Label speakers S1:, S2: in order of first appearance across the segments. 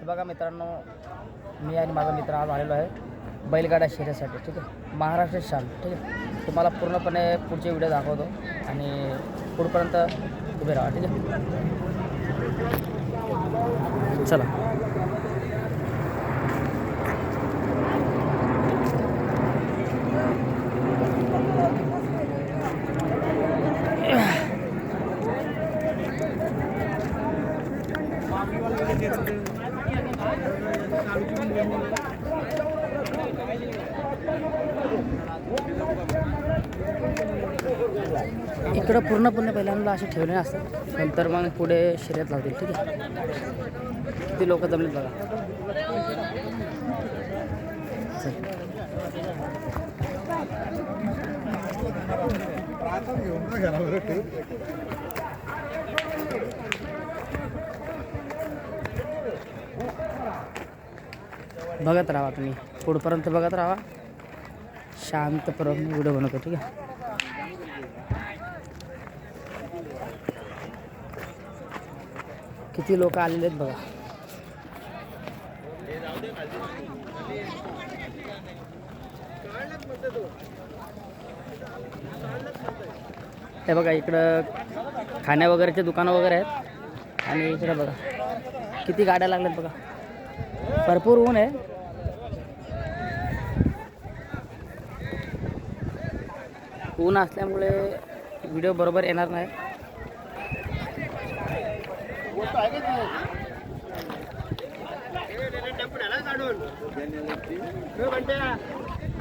S1: हे बघा मित्रांनो, मी आणि माझा मित्र आज आलेलो आहे बैलगाडा शर्यतीसाठी. ठीक आहे, महाराष्ट्र शान. ठीक आहे, तुम्हाला पूर्णपणे पुढचे व्हिडिओ दाखवतो आणि पुढपर्यंत उभे राहा. ठीक आहे, चला. इकडं पूर्णपणे पहिल्यांदा असे ठेवले असतात, नंतर मग पुढे शर्यत लावतील. ठीक आहे, किती लोक जमलेत बघा. बघत राहा तुम्ही, पुढपर्यंत बघत राहा. शांतपर्यंत व्हिडिओ बनवतो. ठीक आहे, किती लोक आलेले आहेत बघा. हे बघा, इकडं खाण्या वगैरेचे दुकानं वगैरे आहेत आणि इकडे बघा किती गाड्या लागल्यात बघा. भरपूर ऊन आहे. ऊन असल्यामुळे व्हिडिओ बरोबर येणार नाही.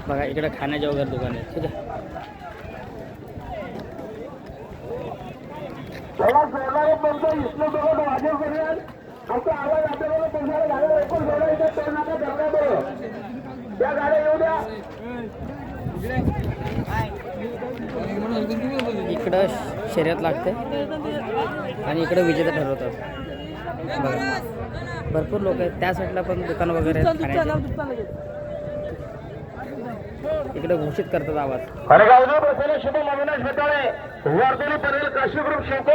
S1: बघा इकडे खाण्याचे वगैरे दुकान आहे. ठीक आहे, इकडं शर्यत लागते आणि इकडं विजेता ठरवतात. बघा भरपूर लोक आहेत. त्या साईडला पण दुकान वगैरे आहेत खाण्याचे. इकडे घोषित करतात आवाज.